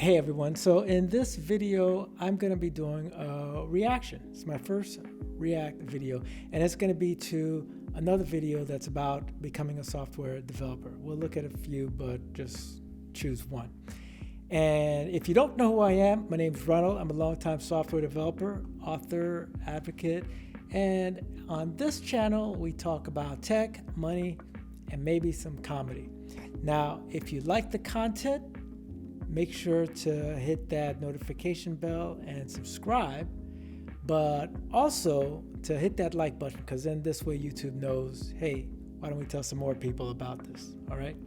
Hey everyone, so in this video, I'm going to be doing a reaction. It's my first React video, and it's going to be to another video that's about becoming a software developer. We'll look at a few, but just choose one. And if you don't know who I am, my name is Ronald. I'm a longtime software developer, author, advocate, and on this channel, we talk about tech, money, and maybe some comedy. Now, if you like the content, make sure to hit that notification bell and subscribe, but also to hit that like button, because then this way YouTube knows, hey, why don't we tell some more people about this, all right?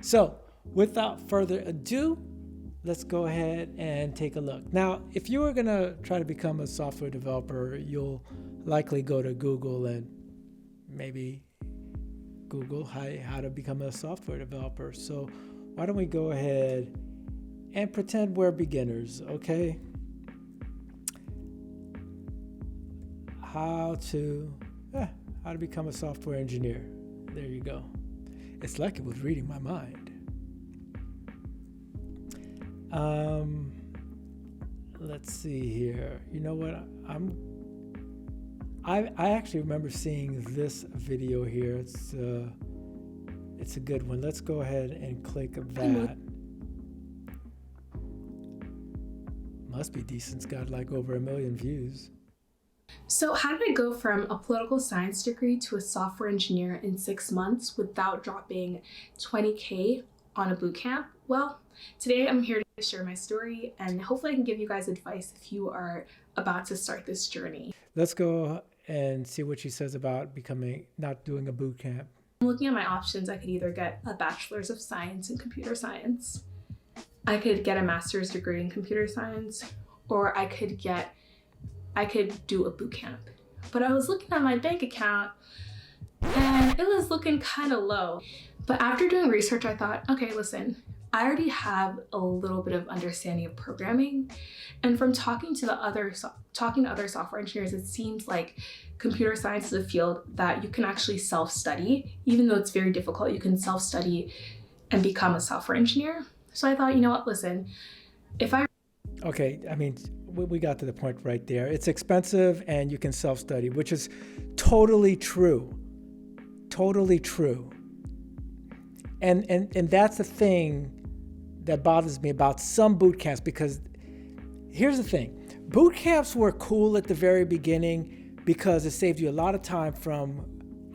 So without further ado, let's go ahead and take a look. Now, if you were gonna try to become a software developer, you'll likely go to Google and maybe Google how to become a software developer. So why don't we go ahead and pretend we're beginners, okay? How to become a software engineer. There you go. It's like it was reading my mind. Let's see here. You know what? I actually remember seeing this video here. It's a good one. Let's go ahead and click that. Must be decent. It's got like over 1 million views. So how did I go from a political science degree to a software engineer in 6 months without dropping 20K on a boot camp? Well, today I'm here to share my story, and hopefully I can give you guys advice if you are about to start this journey. Let's go and see what she says about not doing a boot camp. I'm looking at my options. I could either get a bachelor's of science in computer science, I could get a master's degree in computer science, or I could do a boot camp. But I was looking at my bank account and it was looking kind of low. But after doing research, I thought, okay, listen, I already have a little bit of understanding of programming. And from talking to other software engineers, it seems like computer science is a field that you can actually self-study. Even though it's very difficult, you can self-study and become a software engineer. So I thought, you know what, listen, Okay, I mean, we got to the point right there. It's expensive and you can self-study, which is totally true. Totally true. And that's the thing that bothers me about some boot camps, because here's the thing. Boot camps were cool at the very beginning because it saved you a lot of time from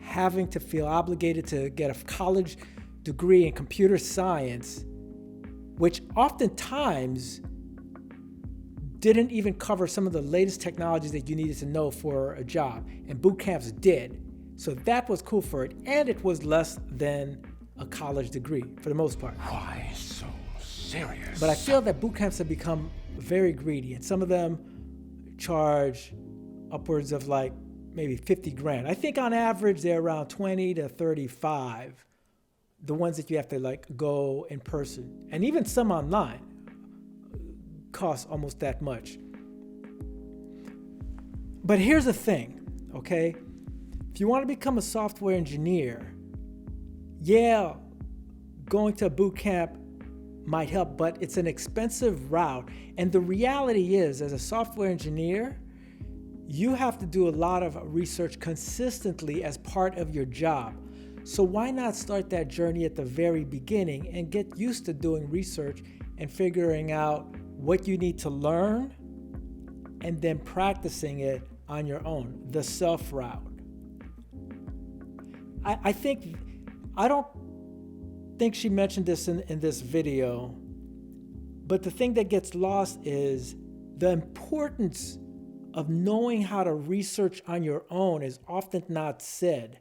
having to feel obligated to get a college degree in computer science, which oftentimes didn't even cover some of the latest technologies that you needed to know for a job, and boot camps did. So that was cool for it, and it was less than a college degree for the most part. Why so serious? But I feel that boot camps have become very greedy, and some of them charge upwards of like maybe 50 grand. I think on average they're around 20 to 35, the ones that you have to like go in person, and even some online cost almost that much. But here's the thing, okay? If you want to become a software engineer, yeah, going to a boot camp might help, but it's an expensive route. And the reality is, as a software engineer, you have to do a lot of research consistently as part of your job. So why not start that journey at the very beginning and get used to doing research and figuring out what you need to learn and then practicing it on your own, the self route. I don't think she mentioned this in this video, but the thing that gets lost is the importance of knowing how to research on your own is often not said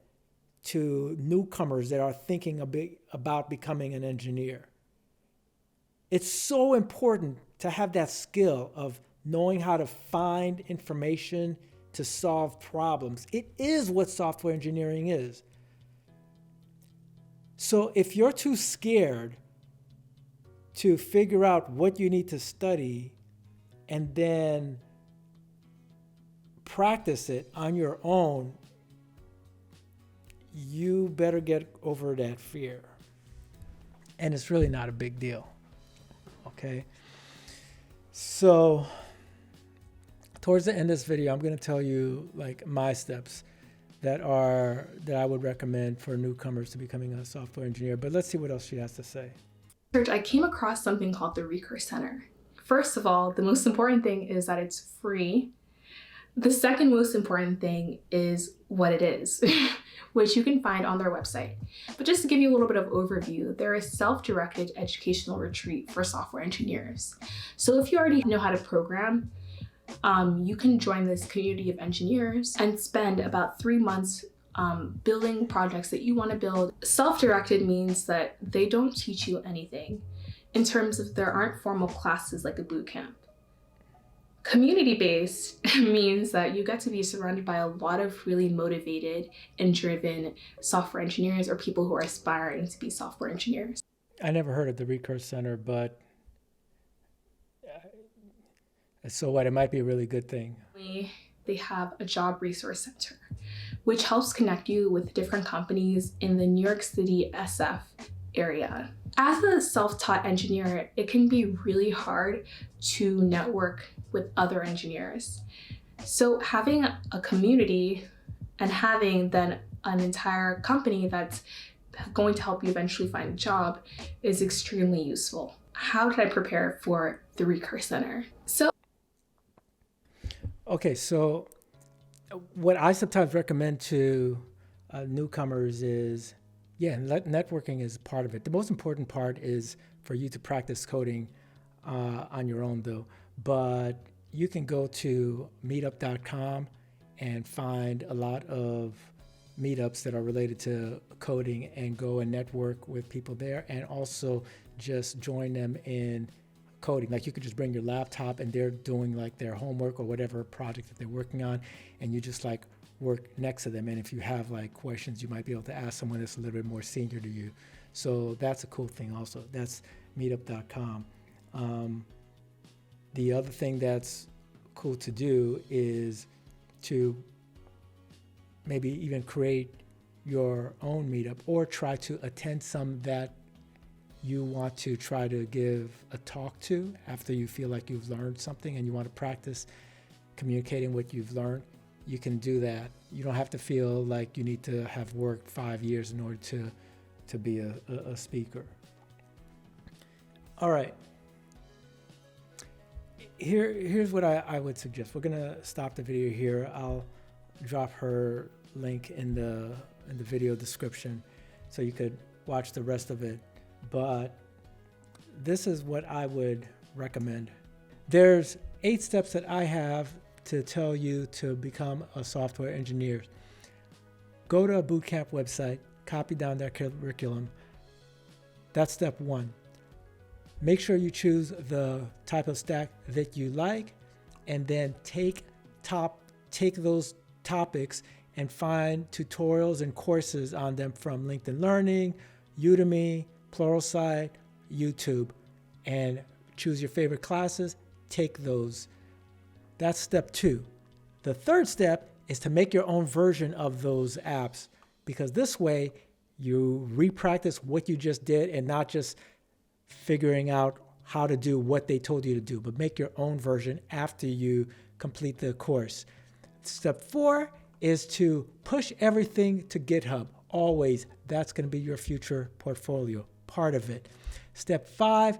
to newcomers that are thinking a bit about becoming an engineer. It's so important to have that skill of knowing how to find information to solve problems. It is what software engineering is. So if you're too scared to figure out what you need to study and then practice it on your own, you better get over that fear. And it's really not a big deal, okay? So towards the end of this video, I'm going to tell you like my steps that I would recommend for newcomers to becoming a software engineer. But let's see what else she has to say. I came across something called the Recurse Center. First of all, the most important thing is that it's free. The second most important thing is what it is, which you can find on their website. But just to give you a little bit of overview, they're a self-directed educational retreat for software engineers. So if you already know how to program, you can join this community of engineers and spend about 3 months building projects that you want to build. Self-directed means that they don't teach you anything in terms of there aren't formal classes like a boot camp. Community-based means that you get to be surrounded by a lot of really motivated and driven software engineers or people who are aspiring to be software engineers. I never heard of the Recurse Center, but so what? It might be a really good thing. They have a job resource center, which helps connect you with different companies in the New York City SF area. As a self-taught engineer, it can be really hard to network with other engineers. So having a community and having then an entire company that's going to help you eventually find a job is extremely useful. How did I prepare for the Recurse Center? Okay, so what I sometimes recommend to newcomers is, networking is part of it. The most important part is for you to practice coding on your own though. But you can go to meetup.com and find a lot of meetups that are related to coding and go and network with people there, and also just join them in coding. Like you could just bring your laptop and they're doing like their homework or whatever project that they're working on, and you just like work next to them. And if you have like questions, you might be able to ask someone that's a little bit more senior to you. So that's a cool thing also. That's meetup.com. The other thing that's cool to do is to maybe even create your own meetup or try to attend some that you want to try to give a talk to after you feel like you've learned something and you want to practice communicating what you've learned. You can do that. You don't have to feel like you need to have worked 5 years in order to be a speaker. All right. Here's what I would suggest. We're gonna stop the video here. I'll drop her link in the video description so you could watch the rest of it. But this is what I would recommend. There's 8 steps that I have to tell you to become a software engineer. Go to a bootcamp website, copy down their curriculum. That's step 1. Make sure you choose the type of stack that you like, and then take those topics and find tutorials and courses on them from LinkedIn Learning, Udemy, Pluralsight, YouTube, and choose your favorite classes, take those. That's step 2. The third step is to make your own version of those apps, because this way you re-practice what you just did and not just figuring out how to do what they told you to do, but make your own version after you complete the course. Step 4 is to push everything to GitHub. Always, that's going to be your future portfolio, part of it. Step 5,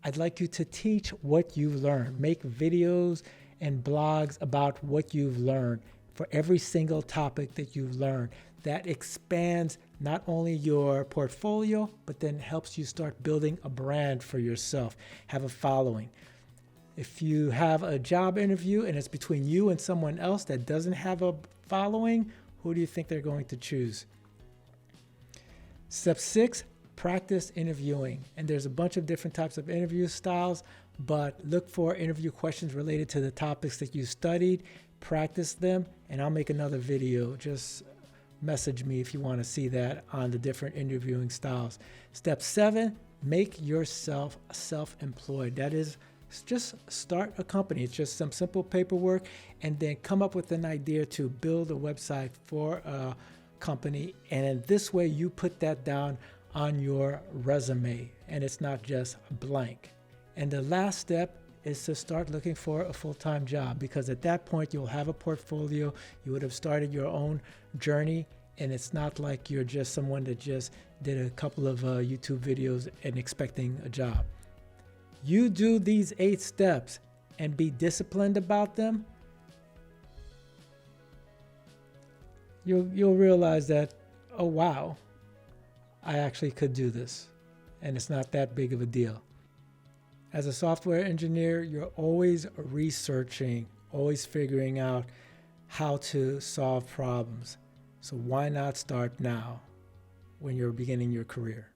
I'd like you to teach what you've learned. Make videos and blogs about what you've learned for every single topic that you've learned. That expands not only your portfolio, but then helps you start building a brand for yourself, have a following. If you have a job interview and it's between you and someone else that doesn't have a following, who do you think they're going to choose? Step 6, practice interviewing. And there's a bunch of different types of interview styles, but look for interview questions related to the topics that you studied, practice them, and I'll make another video. Just message me if you want to see that on the different interviewing styles. Step 7, make yourself self-employed. That is, just start a company. It's just some simple paperwork, and then come up with an idea to build a website for a company. And in this way, you put that down on your resume, and it's not just blank. And the last step is to start looking for a full-time job, because at that point you'll have a portfolio, you would have started your own journey, and it's not like you're just someone that just did a couple of YouTube videos and expecting a job. You do these 8 steps and be disciplined about them, you'll realize that, oh wow, I actually could do this, and it's not that big of a deal. As a software engineer, you're always researching, always figuring out how to solve problems. So why not start now when you're beginning your career?